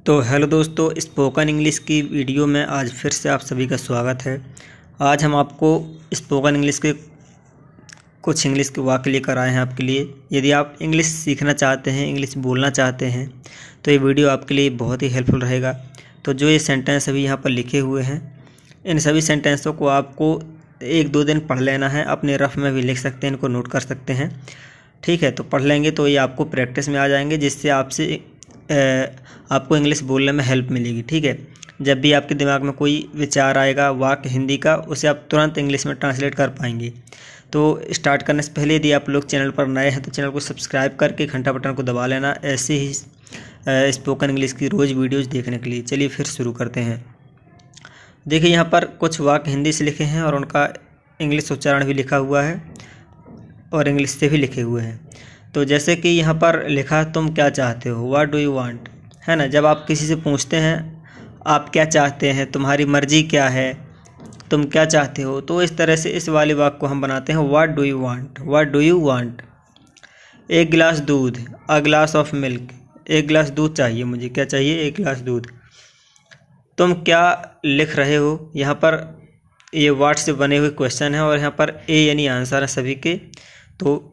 तो हेलो दोस्तों, spoken English की वीडियो में आज फिर से आप सभी का स्वागत है। आज हम आपको स्पोकन इंग्लिश के कुछ इंग्लिश के वाक्य लेकर आए हैं आपके लिए। यदि आप इंग्लिश सीखना चाहते हैं, इंग्लिश बोलना चाहते हैं, तो ये वीडियो आपके लिए बहुत ही हेल्पफुल रहेगा। तो जो ये सेंटेंस अभी यहाँ पर लिखे हुए हैं, इन सभी सेंटेंसों को आपको 1-2 दिन पढ़ लेना है। अपने रफ में भी लिख सकते हैं, इनको नोट कर सकते हैं। ठीक है, तो पढ़ लेंगे तो ये आपको प्रैक्टिस में आ जाएंगे, जिससे आपको इंग्लिश बोलने में हेल्प मिलेगी। ठीक है, जब भी आपके दिमाग में कोई विचार आएगा वाक्य हिंदी का, उसे आप तुरंत इंग्लिश में ट्रांसलेट कर पाएंगे। तो स्टार्ट करने से पहले यदि आप लोग चैनल पर नए हैं तो चैनल को सब्सक्राइब करके घंटा बटन को दबा लेना, ऐसे ही स्पोकन इंग्लिश की रोज़ वीडियोज़ देखने के लिए। चलिए फिर शुरू करते हैं। देखिए, यहाँ पर कुछ वाक्य हिंदी से लिखे हैं और उनका इंग्लिश उच्चारण भी लिखा हुआ है और इंग्लिश से भी लिखे हुए हैं। तो जैसे कि यहाँ पर लिखा, तुम क्या चाहते हो, व्हाट डू यू वांट, है ना। जब आप किसी से पूछते हैं आप क्या चाहते हैं, तुम्हारी मर्जी क्या है, तुम क्या चाहते हो, तो इस तरह से इस वाले वाक्य को हम बनाते हैं, what do you want, what do you want. एक गिलास दूध, अ ग्लास ऑफ मिल्क, एक गिलास दूध चाहिए मुझे, क्या चाहिए, एक गिलास दूध। तुम क्या लिख रहे हो, यहाँ पर ये वर्ड से बने हुए क्वेश्चन हैं और यहाँ पर ए यानी आंसर है सभी के। तो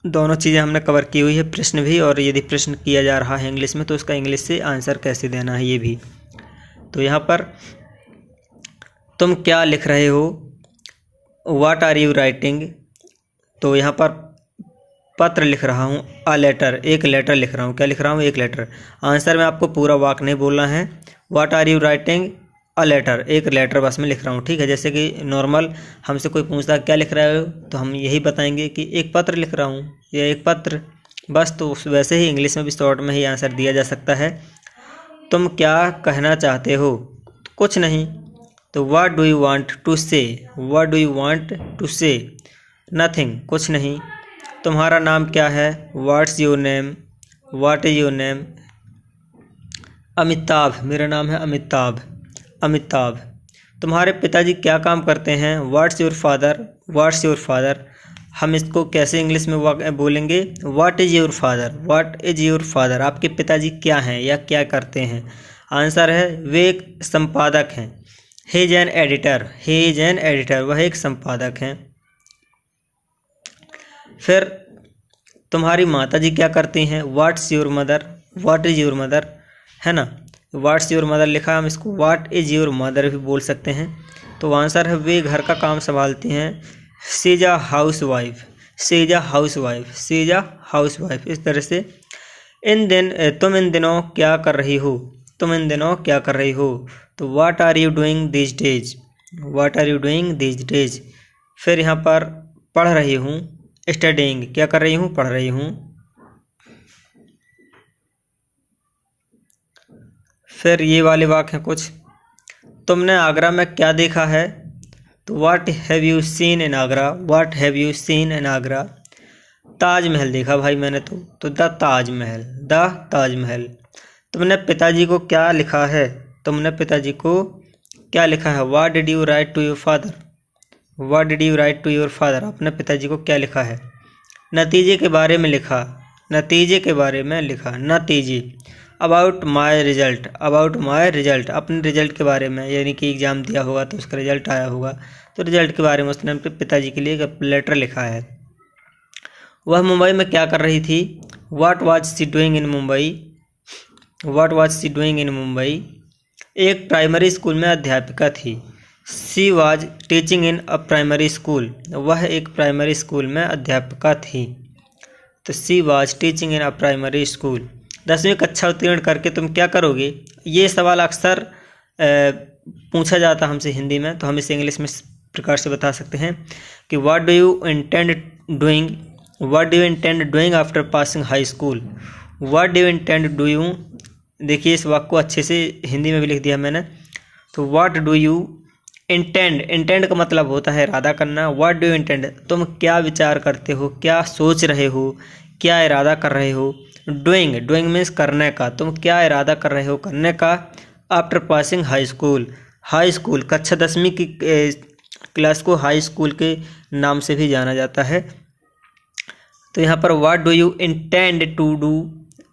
दोनों चीज़ें हमने कवर की हुई है, प्रश्न भी, और यदि प्रश्न किया जा रहा है इंग्लिश में तो उसका इंग्लिश से आंसर कैसे देना है ये भी। तो यहाँ पर तुम क्या लिख रहे हो, व्हाट आर यू राइटिंग, तो यहाँ पर पत्र लिख रहा हूँ, अ लेटर, एक लेटर लिख रहा हूँ, क्या लिख रहा हूँ, एक लेटर। आंसर में आपको पूरा वाक्य नहीं बोलना है। What are you writing a letter, एक लेटर बस में लिख रहा हूँ। ठीक है, जैसे कि नॉर्मल हमसे कोई पूछता है क्या लिख रहे हो, तो हम यही बताएंगे कि एक पत्र लिख रहा हूँ या एक पत्र, बस। तो वैसे ही इंग्लिश में भी शॉर्ट में ही आंसर दिया जा सकता है। तुम क्या कहना चाहते हो, तो कुछ नहीं, तो what do you want to say, what do you want to say, nothing, कुछ नहीं। तुम्हारा नाम क्या है, what's your name, what is your name. Amitabh, मेरा नाम है अमिताभ, अमिताभ। तुम्हारे पिताजी क्या काम करते हैं, what's your father, what's your father. हम इसको कैसे इंग्लिश में बोलेंगे, what is your father, what is your father. आपके पिताजी क्या हैं या क्या करते हैं। आंसर है वे एक संपादक हैं, he is an editor, he is an editor, वह एक संपादक हैं। फिर तुम्हारी माताजी क्या करती हैं, what's your mother, what is your mother, है ना। व्हाट्स योर मदर लिखा, हम इसको व्हाट इज़ योर मदर भी बोल सकते हैं। तो आंसर है वे घर का काम संभालती हैं, she is a house wife, she is a house wife, she is a house wife. इस तरह से तुम इन दिनों क्या कर रही हो, तुम इन दिनों क्या कर रही हो, तो what are you doing this days, what are you doing this days. फिर यहाँ पर पढ़ रही हूँ, स्टडीइंग, क्या कर रही हूँ, पढ़ रही हूँ। फिर ये वाले वाक्य हैं कुछ, तुमने आगरा में क्या देखा है, तो what have you seen in Agra, what have you seen in Agra. Taj Mahal देखा भाई मैंने, तो द ताजमहल, द ताजमहल। तुमने पिताजी को क्या लिखा है, तुमने पिताजी को क्या लिखा है, what did you write to your father, what did you write to your father. अपने पिताजी को क्या लिखा है। नतीजे के बारे में लिखा, नतीजे के बारे में लिखा, नतीजे। About my result, about my result, अपने रिजल्ट के बारे में, यानी कि एग्ज़ाम दिया होगा तो उसका रिजल्ट आया होगा, तो रिजल्ट के बारे में उसने अपने पिताजी के लिए एक लेटर लिखा है। वह मुंबई में क्या कर रही थी, what was she doing in Mumbai, what was she doing in Mumbai. एक प्राइमरी स्कूल में अध्यापिका थी, she was teaching in a primary school, वह एक प्राइमरी स्कूल में अध्यापिका थी, तो she was teaching in a primary school. 10वीं कक्षा उत्तीर्ण करके तुम क्या करोगे। ये सवाल अक्सर पूछा जाता हमसे हिंदी में, तो हम इसे इंग्लिश में इस प्रकार से बता सकते हैं कि what do you intend doing, what do you intend doing after passing high school, what do you intend doing. देखिए इस वाक्य को अच्छे से हिंदी में भी लिख दिया मैंने। तो what do you intend, intend का मतलब होता है इरादा करना। व्हाट डू यू इंटेंड, तुम क्या विचार करते हो, क्या सोच रहे हो, क्या इरादा कर रहे हो। डूइंग, डूइंग मीन्स करने का, तुम क्या इरादा कर रहे हो करने का। After passing high school, high school, कक्षा 10वीं की क्लास को हाई स्कूल के नाम से भी जाना जाता है। तो यहाँ पर what do you intend to do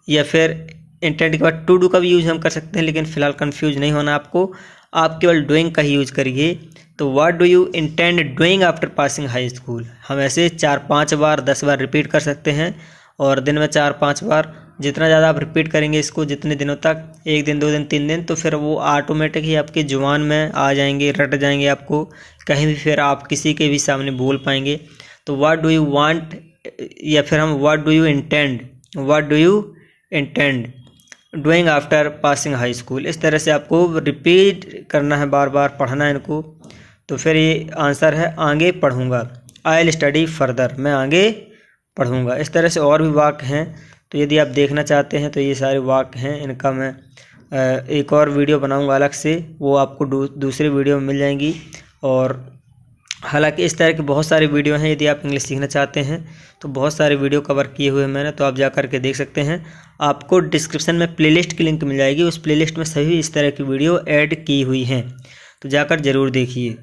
या फिर इंटेंड के बाद टू डू का भी यूज़ हम कर सकते हैं, लेकिन फिलहाल कंफ्यूज नहीं होना आपको, आप केवल डूइंग का ही यूज करिए। तो what do you intend doing after passing high school, हम ऐसे 4-5 बार 10 बार रिपीट कर सकते हैं, और दिन में 4-5 बार, जितना ज़्यादा आप रिपीट करेंगे इसको जितने दिनों तक, 1 दिन 2 दिन 3 दिन, तो फिर वो ऑटोमेटिक ही आपकी जुबान में आ जाएंगे, रट जाएंगे, आपको कहीं भी फिर आप किसी के भी सामने बोल पाएंगे। तो व्हाट डू यू वांट, या फिर हम what do you intend doing after passing high school, इस तरह से आपको रिपीट करना है, बार बार पढ़ना है इनको। तो फिर ये आंसर है आगे पढ़ूंगा, आई विल स्टडी फर्दर, मैं आगे पढ़ूंगा। इस तरह से और भी वाक्य हैं, तो यदि आप देखना चाहते हैं तो ये सारे वाक्य हैं, इनका मैं एक और वीडियो बनाऊंगा अलग से, वो आपको दूसरे वीडियो में मिल जाएंगी। और हालांकि इस तरह के बहुत सारे वीडियो हैं, यदि आप इंग्लिश सीखना चाहते हैं तो बहुत सारे वीडियो कवर किए हुए हैं मैंने, तो आप जा कर के देख सकते हैं। आपको डिस्क्रिप्शन में प्लेलिस्ट की लिंक मिल जाएगी, उस प्लेलिस्ट में सभी इस तरह की वीडियो ऐड की हुई हैं, तो जाकर ज़रूर देखिए।